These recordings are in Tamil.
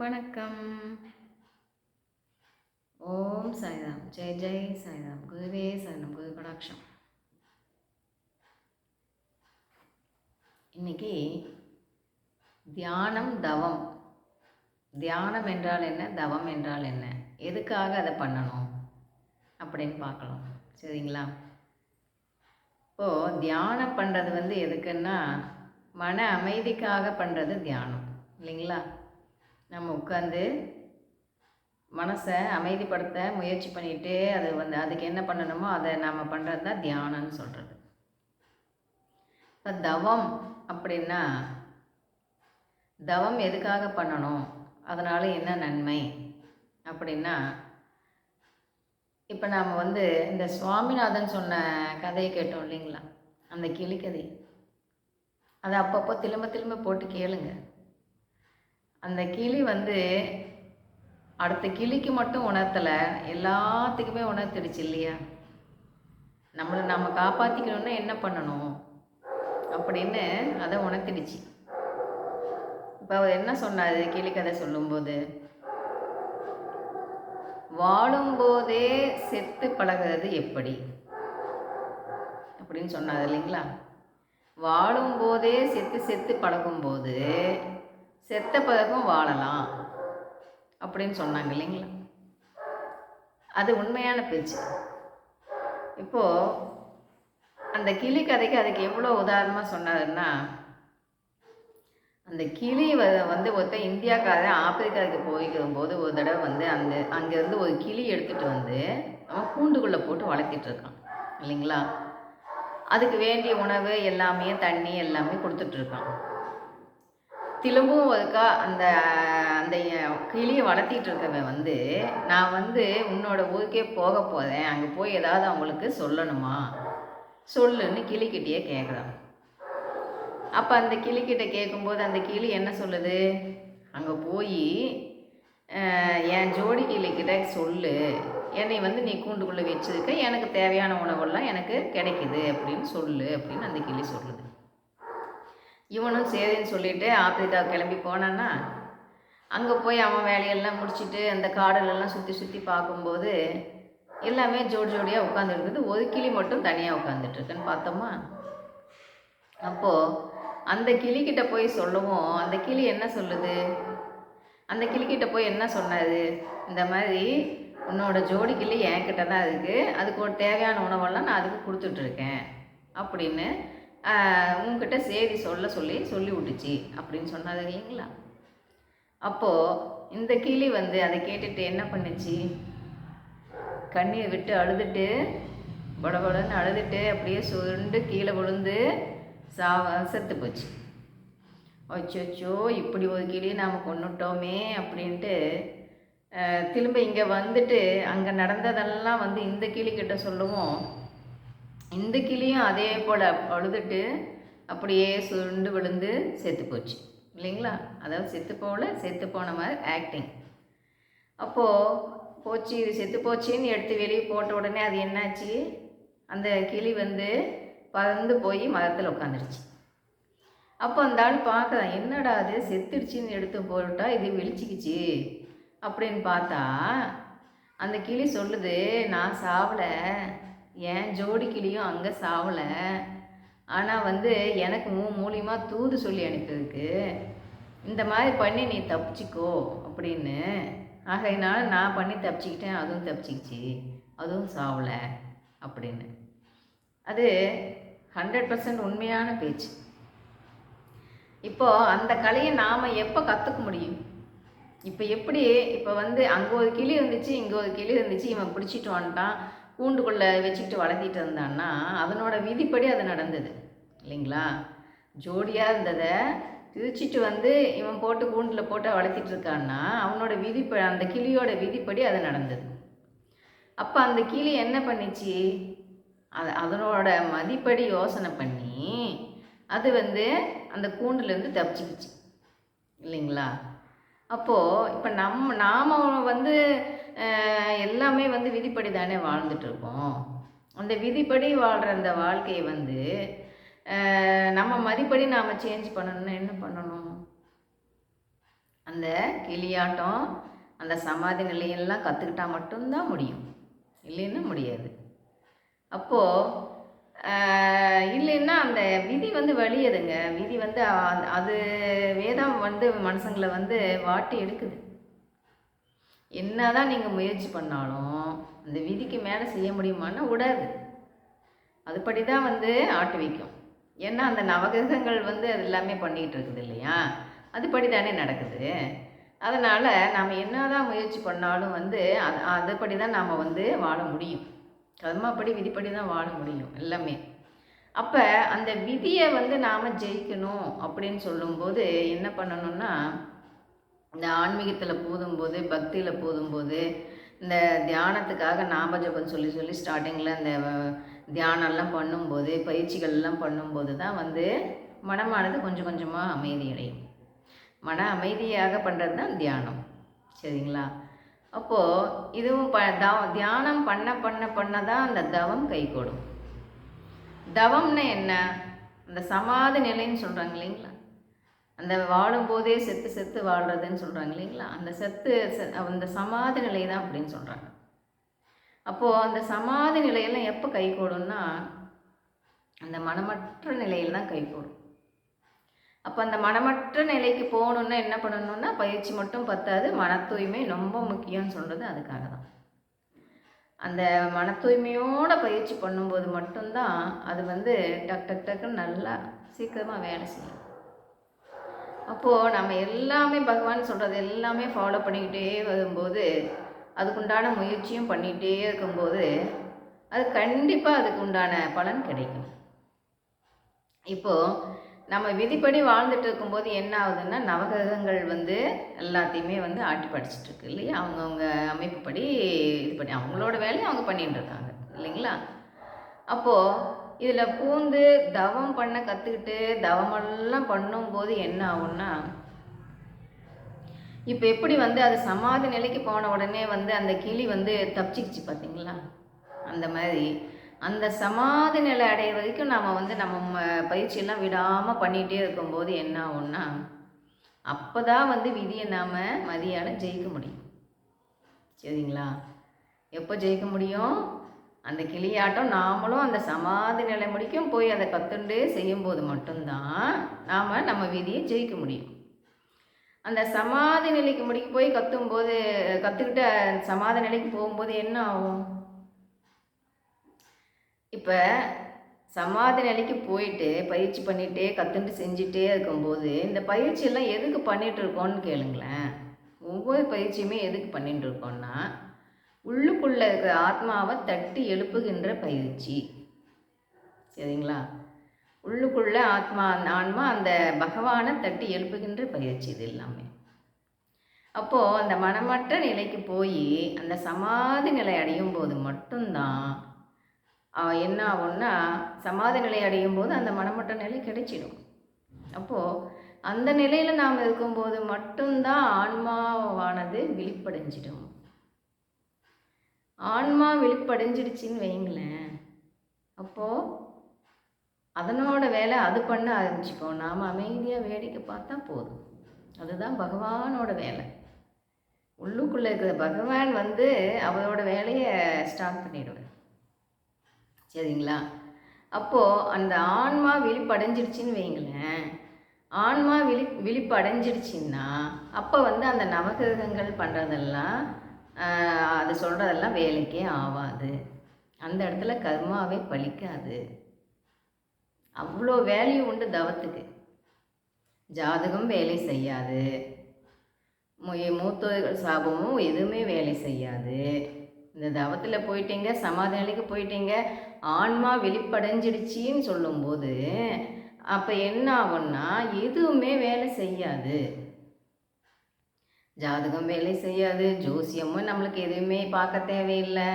வணக்கம். ஓம் சாய்ராம். ஜெய் ஜெய் சாய்ராம். குருவே சரணம். குரு கடாட்சம். இன்னைக்கு தியானம், தவம். தியானம் என்றால் என்ன, தவம் என்றால் என்ன, எதுக்காக அதை பண்ணணும் அப்படின்னு பார்க்கலாம். சரிங்களா? இப்போது தியானம் பண்ணுறது எதுக்குன்னா, மன அமைதிக்காக பண்ணுறது தியானம் இல்லைங்களா? நம்ம உட்காந்து மனசை அமைதிப்படுத்த முயற்சி பண்ணிகிட்டே அதுக்கு என்ன பண்ணணுமோ அதை நாம் பண்ணுறது தான் தியானம்னு சொல்கிறது. இப்போ தவம் அப்படின்னா, தவம் எதுக்காக பண்ணணும், அதனால் என்ன நன்மை அப்படின்னா, இப்போ நாம் இந்த சுவாமிநாதன் சொன்ன கதையை கேட்டோம் இல்லைங்களா, அந்த கிளி கதை. அதை அப்பப்போ திரும்ப திரும்ப போட்டு கேளுங்க. அந்த கிளி அடுத்த கிளிக்கு மட்டும் உணர்த்தலை, எல்லாத்துக்குமே உணர்த்திடுச்சு இல்லையா? நம்மளை நம்ம காப்பாற்றிக்கணுன்னா என்ன பண்ணணும் அப்படின்னு அதை உணர்த்திடுச்சு. இப்போ அவர் என்ன சொன்னார் கிளி கதை சொல்லும்போது, வாழும்போதே செத்து பழகிறது எப்படி அப்படின்னு சொன்னார் இல்லைங்களா? வாழும்போதே செத்து செத்து பழகும்போது செத்த பிறகும் வாழலாம் அப்படின்னு சொன்னாங்க இல்லைங்களா? அது உண்மையான பேச்சு. இப்போது அந்த கிளி கதைக்கு அதுக்கு எவ்வளோ உதாரணமாக சொன்னாருன்னா, அந்த கிளி ஒருத்தர் இந்தியாக்காரன் ஆப்பிரிக்காவுக்கு போய்க்கும்போது ஒரு தடவை அங்கேருந்து ஒரு கிளி எடுத்துகிட்டு அவன் கூண்டுக்குள்ளே போட்டு வளர்த்திட்டு இருக்கான் இல்லைங்களா? அதுக்கு வேண்டிய உணவு எல்லாமே, தண்ணி எல்லாமே கொடுத்துட்ருக்கான். திரும்பவும் ஒருக்கா அந்த அந்த கிளியை வளர்த்திட்டு இருக்கவன் நான் உன்னோட ஊருக்கே போக போகிறேன், அங்கே போய் ஏதாவது அவங்களுக்கு சொல்லணுமா சொல்லுன்னு கிளிக்கிட்டே கேட்குறான். அப்போ அந்த கிளிக்கிட்ட கேட்கும்போது அந்த கிளி என்ன சொல்லுது, அங்கே போய் என் ஜோடி கிளிக்கிட்ட சொல்லு, என்னை நீ கூண்டுக்குள்ளே வச்சுருக்க, எனக்கு தேவையான உணவெல்லாம் எனக்கு கிடைக்குது அப்படின்னு சொல்லு அப்படின்னு அந்த கிளி சொல்லுது. இவனும் சரின்னு சொல்லிவிட்டு ஆப்பிரிக்கா கிளம்பி போனான்னா, அங்கே போய் அவன் வேலையெல்லாம் முடிச்சுட்டு அந்த காடலெல்லாம் சுற்றி சுற்றி பார்க்கும்போது எல்லாமே ஜோடி ஜோடியாக உட்காந்துருக்குது. ஒரு கிளி மட்டும் தனியாக உட்காந்துட்ருக்குன்னு பார்த்தோமா. அப்போது அந்த கிளிக்கிட்ட போய் சொல்லவும் அந்த கிளி என்ன சொல்லுது, அந்த கிளிக்கிட்ட போய் என்ன சொன்னார், இந்த மாதிரி உன்னோட ஜோடி கிளி என்கிட்ட தான் இருக்குது, அதுக்கு ஒரு தேவையான உணவெல்லாம் நான் அதுக்கு கொடுத்துட்ருக்கேன் அப்படின்னு உங்ககிட்ட செய்தி சொல்லி விட்டுச்சு அப்படின்னு சொன்னாது இல்லைங்களா? அப்போது இந்த கிளி அதை கேட்டுட்டு என்ன பண்ணுச்சு, கண்ணீர் விட்டு அழுதுட்டு படபடன்னு அழுதுட்டு அப்படியே சுருண்டு கீழே விழுந்து செத்து போச்சு. அச்சோ, இப்படி ஒரு கிளி நாம் கொண்டுட்டோமே அப்படின்ட்டு திரும்ப இங்கே அங்கே நடந்ததெல்லாம் இந்த கிளிக்கிட்ட சொல்லுவோம். இந்த கிளியும் அதே போல் அழுதுட்டு அப்படியே சுருண்டு விழுந்து செத்து போச்சு இல்லைங்களா? அதாவது செத்து போன மாதிரி ஆக்டிங். அப்போது போச்சு, இது செத்து போச்சுன்னு எடுத்து வெளியே போட்ட உடனே அது என்னாச்சு, அந்த கிளி பறந்து போய் மரத்தில் உட்காந்துருச்சு. அப்போ அந்த ஆள் பார்க்குறான், என்னடா அது செத்துடுச்சின்னு எடுத்து போட்டா இது வெளிச்சிக்கிச்சு அப்படின்னு பார்த்தா அந்த கிளி சொல்லுது, நான் சாவலை, என் ஜோடி கிளியும் அங்கே சாவலை, ஆனால் எனக்கு மூலியமாக தூது சொல்லி அனுப்பியிருக்கு, இந்த மாதிரி பண்ணி நீ தப்பிச்சிக்கோ அப்படின்னு. ஆகையினால நான் பண்ணி தப்பிச்சிக்கிட்டேன், அதுவும் தப்பிச்சிக்கிச்சு, அதுவும் சாவலை அப்படின்னு. அது 100% உண்மையான பேச்சு. இப்போது அந்த கலையை நாம் எப்போ கற்றுக்க முடியும்? இப்போ எப்படி, இப்போ அங்கே ஒரு கிளி இருந்துச்சு, இங்கே ஒரு கிளி இருந்துச்சு, இவன் பிடிச்சிட்டு வந்துட்டான், கூண்டுக்குள்ளே வச்சுக்கிட்டு வளர்த்திட்டு இருந்தான்னா அதனோட விதிப்படி அது நடந்தது இல்லைங்களா? ஜோடியாக இருந்ததை பிரிச்சுட்டு இவன் போட்டு கூண்டில் போட்டு வளர்த்திட்டு இருக்கான்னா அவனோட அந்த கிளியோட விதிப்படி அது நடந்தது. அப்போ அந்த கிளி என்ன பண்ணிச்சு, அதனோட மதிப்படி யோசனை பண்ணி அது அந்த கூண்டுலேருந்து தப்பிச்சிக்கிச்சு இல்லைங்களா? அப்போது இப்போ நாம் எல்லாமே விதிப்படி தானே வாழ்ந்துட்டுருக்கோம். அந்த விதிப்படி வாழ்கிற அந்த வாழ்க்கையை நம்ம மதிப்படி நாம் சேஞ்ச் பண்ணணும்னா என்ன பண்ணணும்? அந்த கிளியாட்டம் அந்த சமாதி நிலையெல்லாம் கற்றுக்கிட்டா மட்டும்தான் முடியும், இல்லைன்னா முடியாது. அப்போது இல்லைன்னா அந்த விதி வந்து வலியுதுங்க. விதி வந்து அது வேதம் வந்து மனுஷங்களை வந்து வாட்டி எடுக்குது. என்னதான் நீங்கள் முயற்சி பண்ணாலும் அந்த விதிக்கு மேலே செய்ய முடியுமான்னா விடாது. அதுபடி தான் வந்து ஆட்டு வைக்கும். ஏன்னா அந்த நவகிரகங்கள் வந்து அது எல்லாமே பண்ணிகிட்டு இருக்குது இல்லையா, அதுபடி தானே நடக்குது. அதனால் நாம் என்ன தான் முயற்சி பண்ணாலும் வந்து அதுபடி தான் நாம் வந்து வாழ முடியும். கர்மாப்படி விதிப்படி தான் வாழ முடியும் எல்லாமே. அப்போ அந்த விதியை வந்து நாம் ஜெயிக்கணும் அப்படின்னு சொல்லும்போது என்ன பண்ணணும்னா, இந்த ஆன்மீகத்தில் போதும்போது, பக்தியில் போதும்போது, இந்த தியானத்துக்காக நாம ஜபம் சொல்லி சொல்லி ஸ்டார்டிங்கில் இந்த தியானம்லாம் பண்ணும்போது, பயிற்சிகள்லாம் பண்ணும்போது தான் வந்து மனமானது கொஞ்சம் கொஞ்சமாக அமைதி அடையும். மன அமைதியாக பண்ணுறது தான் தியானம். சரிங்களா? அப்போது இதுவும் தியானம் பண்ண பண்ண பண்ண தான் அந்த தவம் கைகூடும். தவம்னா என்ன? அந்த சமாதி நிலைன்னு சொல்கிறாங்க இல்லைங்களா, அந்த வாழும்போதே செத்து செத்து வாழ்கிறதுன்னு சொல்கிறாங்க இல்லைங்களா, அந்த சமாதி நிலை தான் அப்படின்னு சொல்கிறாங்க. அப்போது அந்த சமாதி நிலையெல்லாம் எப்போ கைகூடும்னா, அந்த மனமற்ற நிலையில் தான் கைகூடும். அப்போ அந்த மனமற்ற நிலைக்கு போகணுன்னா என்ன பண்ணணுன்னா, பயிற்சி மட்டும் பத்தாது, மன தூய்மை ரொம்ப முக்கியம்னு சொல்கிறது அதுக்காக தான். அந்த மன தூய்மையோடு பயிற்சி பண்ணும்போது மட்டும்தான் அது வந்து டக் டக் டக்குன்னு நல்லா சீக்கிரமாக வேலை செய்யும். அப்போது நம்ம எல்லாமே பகவான் சொல்கிறது எல்லாமே ஃபாலோ பண்ணிக்கிட்டே வரும்போது, அதுக்குண்டான முயற்சியும் பண்ணிகிட்டே இருக்கும்போது அது கண்டிப்பாக அதுக்கு உண்டான பலன் கிடைக்கும். இப்போது நம்ம விதிப்படி வாழ்ந்துட்டு இருக்கும்போது என்ன ஆகுதுன்னா, நவகிரகங்கள் வந்து எல்லாத்தையுமே வந்து ஆட்டி படிச்சுட்ருக்கு இல்லையா, அவங்கவுங்க அமைப்புப்படி இது பண்ணி அவங்களோட வேலையை அவங்க பண்ணிகிட்டு இருக்காங்க இல்லைங்களா. அப்போது இதில் பூந்து தவம் பண்ண கற்றுக்கிட்டு தவமெல்லாம் பண்ணும்போது என்ன ஆகும்னா, இப்போ எப்படி வந்து அது சமாதி நிலைக்கு போன உடனே வந்து அந்த கிளி வந்து தப்பிச்சிக்கிச்சு பார்த்தீங்களா, அந்த மாதிரி அந்த சமாதி நிலை அடைய வரைக்கும் நாம் வந்து நம்ம பயிற்சியெல்லாம் விடாமல் பண்ணிகிட்டே இருக்கும்போது என்ன ஆகும்னா, அப்போ தான் வந்து விதியை நாம் மதியால் ஜெயிக்க முடியும். சரிங்களா? எப்போ ஜெயிக்க முடியும்? அந்த கிளியாட்டம் நாமளும் அந்த சமாதி நிலை முடிக்கும் போய் அதை கற்றுண்டு செய்யும்போது மட்டும்தான் நாம் நம்ம விதியை ஜெயிக்க முடியும். அந்த சமாதி நிலைக்கு முடிக்க போய் கற்றுக்கிட்ட சமாதி நிலைக்கு போகும்போது என்ன ஆகும்? இப்போ சமாதி நிலைக்கு போயிட்டு பயிற்சி பண்ணிகிட்டே கற்றுட்டு செஞ்சுட்டே இருக்கும்போது இந்த பயிற்சியெல்லாம் எதுக்கு பண்ணிகிட்ருக்கோன்னு கேளுங்களேன். ஒவ்வொரு பயிற்சியுமே எதுக்கு பண்ணிகிட்டு இருக்கோன்னா, உள்ளுக்குள்ளே இருக்கிற ஆத்மாவை தட்டி எழுப்புகின்ற பயிற்சி. சரிங்களா? உள்ளுக்குள்ளே ஆன்மா அந்த பகவானை தட்டி எழுப்புகின்ற பயிற்சி இது எல்லாமே. அப்போது அந்த மனமற்ற நிலைக்கு போய் அந்த சமாதி நிலை அடையும் போது மட்டும்தான் என்ன ஆகும்னா, சமாதி நிலை அடையும் போது அந்த மனமற்ற நிலை கிடைச்சிடும். அப்போது அந்த நிலையில் நாம் இருக்கும்போது மட்டும்தான் ஆன்மாவானது விழிப்படைஞ்சிடும். ஆன்மா விழிப்படைஞ்சிடுச்சின்னு வைங்களேன், அப்போது அதனோட வேலை அது பண்ண ஆரம்பிச்சுக்கோம். நாம் அமைதியாக வேடிக்கை பார்த்தா போதும். அதுதான் பகவானோட வேலை. உள்ளுக்குள்ளே இருக்கிற பகவான் வந்து அவரோட வேலையை ஸ்டார்ட் பண்ணிவிடுவார். சரிங்களா? அப்போது அந்த ஆன்மா விழிப்படைஞ்சிடுச்சின்னு வைங்களேன், ஆன்மா விழிப்படைஞ்சிடுச்சின்னா அப்போ வந்து அந்த நவகிரகங்கள் பண்ணுறதெல்லாம் அது சொல்கிறதெல்லாம் வேலைக்கே ஆகாது. அந்த இடத்துல கர்மாவே பலிக்காது. அவ்வளோ வேல்யூ உண்டு தவத்துக்கு. ஜாதகம் வேலை செய்யாது, மூத்தோர்கள் சாபமும் எதுவுமே வேலை செய்யாது. இந்த தவத்தில் போயிட்டீங்க, சமாதி நிலைக்கு போயிட்டீங்க, ஆன்மா வெளிப்படைஞ்சிடுச்சின்னு சொல்லும்போது அப்போ என்ன ஆகும்னா எதுவுமே வேலை செய்யாது. ஜாதகம் வேலை செய்யாது, ஜோசியமும் நம்மளுக்கு எதுவுமே பார்க்க தேவையில்லை,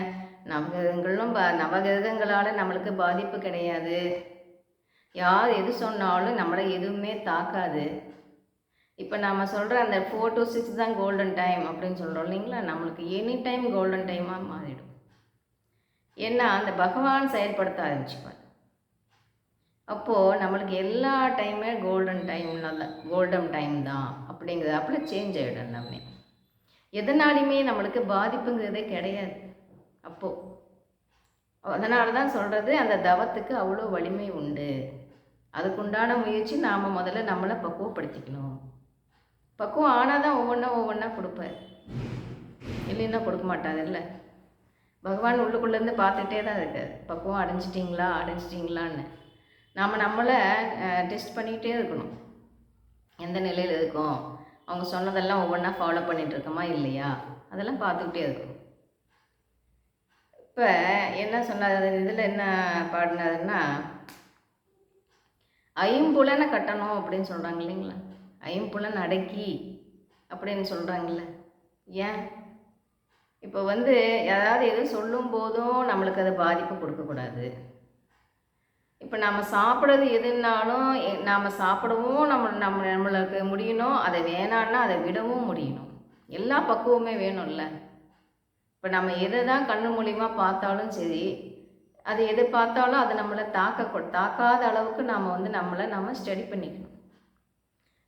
நவகிரகங்களால் நம்மளுக்கு பாதிப்பு கிடையாது. யார் எது சொன்னாலும் நம்மளை எதுவுமே தாக்காது. இப்போ நம்ம சொல்கிற அந்த 4 to 6 தான் கோல்டன் டைம் அப்படின்னு சொல்கிறோம் இல்லைங்களா, நம்மளுக்கு எனி டைம் கோல்டன் டைமாக மாறிடும். ஏன்னா அந்த பகவான் செயல்படுத்த ஆரம்பிச்சுப்பார். அப்போது நம்மளுக்கு எல்லா டைமே கோல்டன் டைம் தான் அப்படிங்கிறது அப்படியே சேஞ்ச் ஆகிடும் எல்லாமே. எதனாலுமே நம்மளுக்கு பாதிப்புங்கிறதே கிடையாது அப்போது. அதனால தான் சொல்கிறது, அந்த தவத்துக்கு அவ்வளோ வலிமை உண்டு. அதுக்குண்டான முயற்சி நாம் முதல்ல நம்மளை பக்குவப்படுத்திக்கணும். பக்குவம் ஆனால் தான் ஒவ்வொன்றா கொடுப்பார், இல்லைன்னா கொடுக்க மாட்டாங்கல்ல. பகவான் உள்ளுக்குள்ளேருந்து பார்த்துட்டே தான் இருக்கார், பக்குவம் அடைஞ்சிட்டிங்களான்னு. நாம் நம்மளை டெஸ்ட் பண்ணிகிட்டே இருக்கணும், எந்த நிலையில் இருக்கோம், அவங்க சொன்னதெல்லாம் ஒவ்வொன்றா ஃபாலோ பண்ணிகிட்ருக்கோமா இல்லையா, அதெல்லாம் பார்த்துக்கிட்டே இருக்கணும். இப்போ என்ன சொன்னார் இதில், என்ன பாடினாருன்னா, ஐம்புலனை கட்டணும் அப்படின்னு சொல்கிறாங்க இல்லைங்களா. ஐம்புலன் அடக்கி அப்படின்னு சொல்கிறாங்கல்ல. ஏன் இப்போ யாராவது எதுவும் சொல்லும் போதும் நம்மளுக்கு அதை பாதிப்பு கொடுக்கக்கூடாது. இப்போ நம்ம சாப்பிட்றது எதுனாலும் நாம் சாப்பிடவும் நம்மளுக்கு முடியணும், அதை வேணான்னா அதை விடவும் முடியணும். எல்லா பக்குவமே வேணும்ல. இப்போ நம்ம எதை தான் கண்ணு மூலிமா பார்த்தாலும் சரி, அது எது பார்த்தாலும் அது நம்மளை தாக்காத அளவுக்கு நாம் நம்ம ஸ்டடி பண்ணிக்கணும்.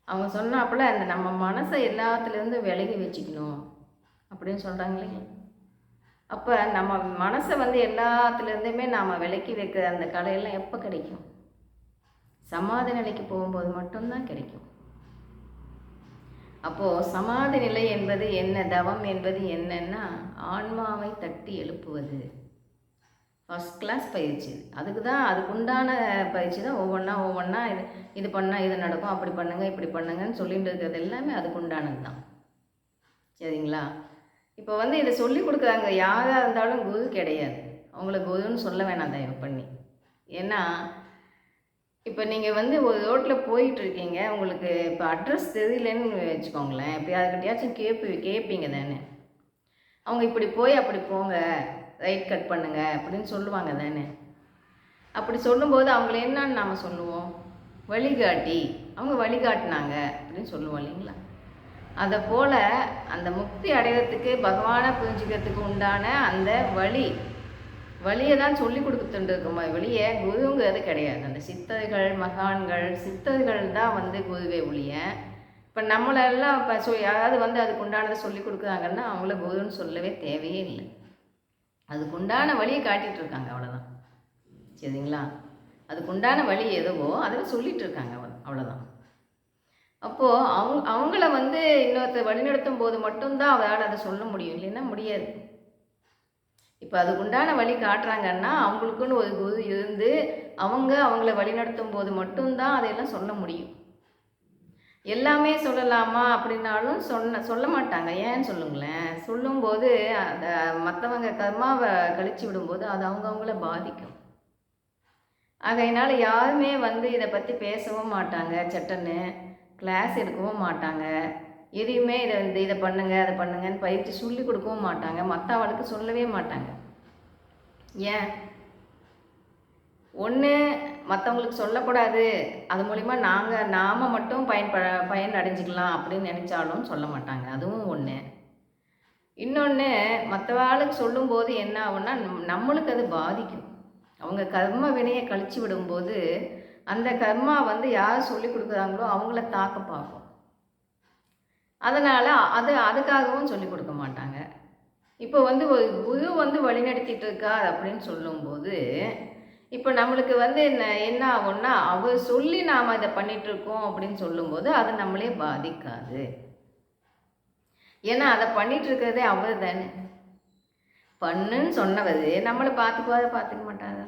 அவங்க சொன்னாப்புல அந்த நம்ம மனசை எல்லாத்துலேருந்து விலகி வச்சுக்கணும் அப்படின்னு சொல்கிறாங்க இல்லைங்க. அப்போ நம்ம மனசை எல்லாத்துலேருந்துமே நாம் விலக்கி வைக்கிற அந்த கலையெல்லாம் எப்போ கிடைக்கும்? சமாதி நிலைக்கு போகும்போது மட்டும்தான் கிடைக்கும். அப்போது சமாதி நிலை என்பது என்ன, தவம் என்பது என்னன்னா, ஆன்மாவை தட்டி எழுப்புவது. ஃபஸ்ட் கிளாஸ் பயிற்சி. அதுக்குண்டான பயிற்சி தான். ஒவ்வொன்றா இது பண்ணால் இது நடக்கும், அப்படி பண்ணுங்கள் இப்படி பண்ணுங்கன்னு சொல்லிட்டு இருக்கிறது எல்லாமே அதுக்குண்டானது தான். சரிங்களா? இப்போ இதை சொல்லி கொடுக்குறாங்க, யாராக இருந்தாலும் குரு கிடையாது. அவங்கள குருன்னு சொல்ல வேணாம் தயவு பண்ணி. ஏன்னா இப்போ நீங்கள் ஒரு ரோட்டில் போயிட்டுருக்கீங்க, உங்களுக்கு இப்போ அட்ரஸ் தெரியலன்னு வச்சுக்கோங்களேன். இப்போ யாருக்கிட்டையாச்சும் கேட்பீங்க தானே. அவங்க இப்படி போய் அப்படி போங்க, ரைட் கட் பண்ணுங்க அப்படின்னு சொல்லுவாங்க தானே. அப்படி சொல்லும்போது அவங்கள என்னன்னு நாம் சொல்லுவோம்? வழிகாட்டி, அவங்க வழிகாட்டினாங்க அப்படின்னு சொல்லுவோம் இல்லைங்களா. அதை போல் அந்த முக்தி அடைகிறதுக்கு, பகவானை புரிஞ்சுக்கிறதுக்கு உண்டான அந்த வழியை தான் சொல்லி கொடுத்துட்டு இருக்கோமா வெளியே, குருங்கிறது கிடையாது. அந்த சித்தர்கள், மகான்கள், சித்தர்கள் தான் குருவே ஒழிய. இப்போ நம்மளெல்லாம் இப்போ யாராவது அதுக்கு உண்டானதை சொல்லி கொடுக்குறாங்கன்னா அவங்கள குருன்னு சொல்லவே தேவையே இல்லை. அதுக்குண்டான வழியை காட்டிகிட்டு இருக்காங்க, அவ்வளோதான். சரிங்களா? அதுக்குண்டான வழி எதுவோ அதில் சொல்லிகிட்டு இருக்காங்க, அவ்வளோதான். அப்போது அவங்கள இன்னொருத்தர் வழிநடத்தும் போது மட்டும்தான் அவரால் அதை சொல்ல முடியும், இல்லைன்னா முடியாது. இப்போ அதுக்குண்டான வழி காட்டுறாங்கன்னா அவங்களுக்குன்னு ஒரு குரு இருந்து அவங்கள வழிநடத்தும் போது மட்டும்தான் அதையெல்லாம் சொல்ல முடியும். எல்லாமே சொல்லலாமா அப்படின்னாலும் சொல்ல மாட்டாங்க. ஏன்னு சொல்லுங்களேன். சொல்லும்போது அந்த மற்றவங்க கர்மாவை கழிச்சு விடும்போது அது அவங்கள பாதிக்கும். ஆகையினால யாருமே இதை பற்றி பேசவும் மாட்டாங்க, சட்டன்னு கிளாஸ் எடுக்கவும் மாட்டாங்க. எதையுமே இதை பண்ணுங்க அதை பண்ணுங்கன்னு பயிற்சி சொல்லி கொடுக்கவும் மாட்டாங்க, மற்றவளுக்கு சொல்லவே மாட்டாங்க. ஏன்? ஒன்று, மற்றவங்களுக்கு சொல்லக்கூடாது, அது மூலிமா நாம் மட்டும் பயன் அடைஞ்சிக்கலாம் அப்படின்னு நினச்சாலும் சொல்ல மாட்டாங்க, அதுவும் ஒன்று. இன்னொன்று, மற்றவாளுக்கு சொல்லும்போது என்ன ஆகும்னா நம்மளுக்கு அது பாதிக்கும். அவங்க கர்ம வினையை கழிச்சு விடும்போது அந்த கர்மா யார் சொல்லி கொடுக்குறாங்களோ அவங்கள தாக்க பார்க்கும். அதனால் அதுக்காகவும் சொல்லி கொடுக்க மாட்டாங்க. இப்போ ஒரு குரு வழிநடத்திட்டு இருக்கார் அப்படின்னு சொல்லும்போது இப்போ நம்மளுக்கு என்ன ஆகும்னா, அவர் சொல்லி நாம் இதை பண்ணிகிட்ருக்கோம் அப்படின்னு சொல்லும்போது அது நம்மளே பாதிக்காது. ஏன்னா அதை பண்ணிகிட்ருக்கிறதே அவர் தானே. பண்ணுன்னு சொன்னவர் நம்மளை பார்த்துக்க மாட்டாங்க.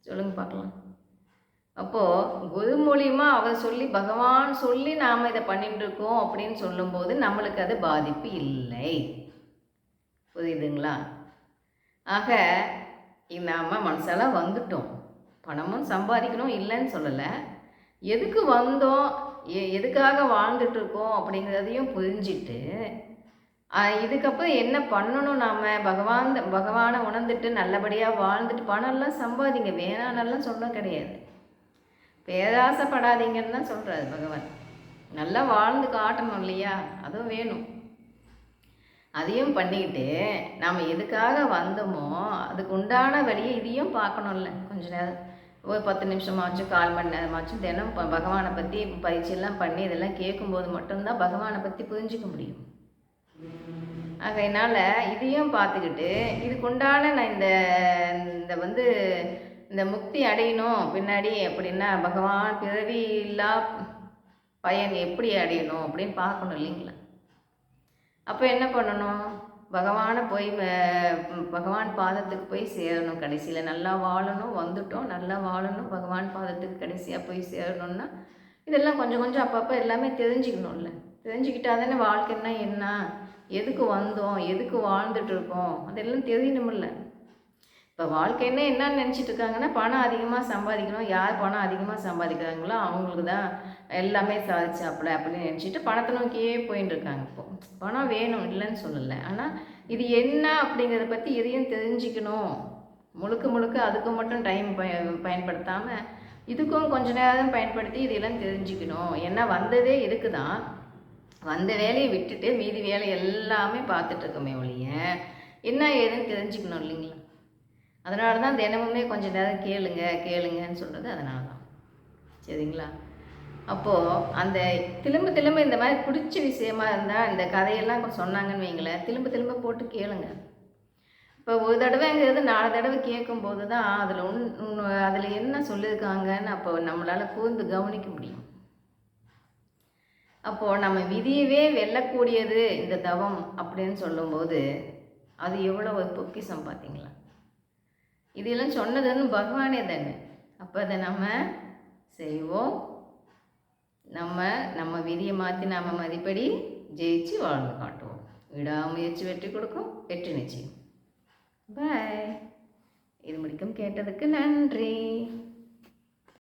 சொல்லுங்க பார்க்கலாம். அப்போது குரு மூலிமா அவர் சொல்லி, பகவான் சொல்லி நாம் இதை பண்ணிட்டுருக்கோம் அப்படின்னு சொல்லும்போது நம்மளுக்கு அது பாதிப்பு இல்லை. புரியுதுங்களா? ஆக நாம் மனசால் வந்துட்டோம், பணமும் சம்பாதிக்கணும் இல்லைன்னு சொல்லலை. எதுக்கு வந்தோம், எதுக்காக வாழ்ந்துட்டுருக்கோம் அப்படிங்கிறதையும் புரிஞ்சிட்டு இதுக்கப்புறம் என்ன பண்ணணும், நாம் பகவானை உணர்ந்துட்டு நல்லபடியாக வாழ்ந்துட்டு பணம்லாம் சம்பாதிங்க, வேணான்னெல்லாம் சொல்ல கிடையாது. பேராசைப்படாதீங்கன்னு தான் சொல்கிறாரு பகவான். நல்லா வாழ்ந்து காட்டணும் இல்லையா, அதுவும் வேணும். அதையும் பண்ணிக்கிட்டு நாம் எதுக்காக வந்தோமோ அதுக்கு உண்டான வழியை இதையும் பார்க்கணும்ல. கொஞ்ச நேரம் ஒரு 10 நிமிஷமாச்சும் 1/4 மணி நேரமாச்சும் தினம் பகவானை பற்றி பயிற்சியெல்லாம் பண்ணி இதெல்லாம் கேட்கும்போது மட்டும்தான் பகவானை பற்றி புரிஞ்சிக்க முடியும். ஆகையினால் இதையும் பார்த்துக்கிட்டு இதுக்குண்டான நான் இந்த இந்த முக்தி அடையணும் பின்னாடி அப்படின்னா பகவான் பிறவி இல்லா பயன் எப்படி அடையணும் அப்படின்னு பார்க்கணும் இல்லைங்களா? அப்போ என்ன பண்ணணும்? பகவானை போய் பகவான் பாதத்துக்கு போய் சேரணும். கடைசியில் நல்லா வாழணும், வந்துட்டோம் நல்லா வாழணும், பகவான் பாதத்துக்கு கடைசியாக போய் சேரணும்னா இதெல்லாம் கொஞ்சம் கொஞ்சம் அப்பப்போ எல்லாமே தெரிஞ்சுக்கணும்ல. தெரிஞ்சுக்கிட்டா தானே வாழ்க்கைன்னா என்ன, எதுக்கு வந்தோம், எதுக்கு வாழ்ந்துட்டு இருக்கோம், அதெல்லாம் தெரியணுமில்ல. இப்போ வாழ்க்கைன்னா என்னன்னு நினச்சிட்டு இருக்காங்கன்னா பணம் அதிகமாக சம்பாதிக்கணும். யார் பணம் அதிகமாக சம்பாதிக்கிறாங்களோ அவங்களுக்கு தான் எல்லாமே சாதிச்சாப்புல அப்படின்னு நினச்சிட்டு பணத்தை நோக்கியே போயின்னு இருக்காங்க. இப்போது பணம் வேணும், இல்லைன்னு சொல்லலை. ஆனால் இது என்ன அப்படிங்கிறத பற்றி எதையும் தெரிஞ்சுக்கணும். முழுக்க முழுக்க அதுக்கு மட்டும் டைம் பயன்படுத்தாமல் இதுக்கும் கொஞ்ச நேரம் பயன்படுத்தி இதெல்லாம் தெரிஞ்சுக்கணும். ஏன்னா வந்ததே இதுக்கு தான். வந்த வேலையை விட்டுட்டு மீதி வேலை எல்லாமே பார்த்துட்ருக்கோமே ஒழிய என்ன ஏதுன்னு தெரிஞ்சுக்கணும் இல்லைங்களா? அதனால தான் தினமுமே கொஞ்சம் நேரம் கேளுங்கன்னு சொல்கிறது அதனால தான். சரிங்களா? அப்போது அந்த திரும்ப திரும்ப இந்த மாதிரி பிடிச்ச விஷயமா இருந்தால் இந்த கதையெல்லாம் சொன்னாங்கன்னு வைங்களேன், திரும்ப போட்டு கேளுங்க. இப்போ ஒரு தடவைங்கிறது 4 தடவை கேட்கும்போது தான் அதில் என்ன சொல்லியிருக்காங்கன்னு அப்போ நம்மளால் கூர்ந்து கவனிக்க முடியும். அப்போது நம்ம விதியவே வெல்லக்கூடியது இந்த தவம் அப்படின்னு சொல்லும்போது அது எவ்வளோ ஒரு பொக்கிஷம் பார்த்தீங்களா? இதெல்லாம் சொன்னதுன்னு பகவானே தானே. அப்போ அதை நம்ம செய்வோம். நம்ம விதியை மாற்றி நம்ம மதிப்படி ஜெயிச்சு வாழ்ந்து காட்டுவோம். விடாமுயற்சி வெற்றி கொடுக்கும், வெற்றி நிச்சயம். பாய். இது முடிக்கும் கேட்டதுக்கு நன்றி.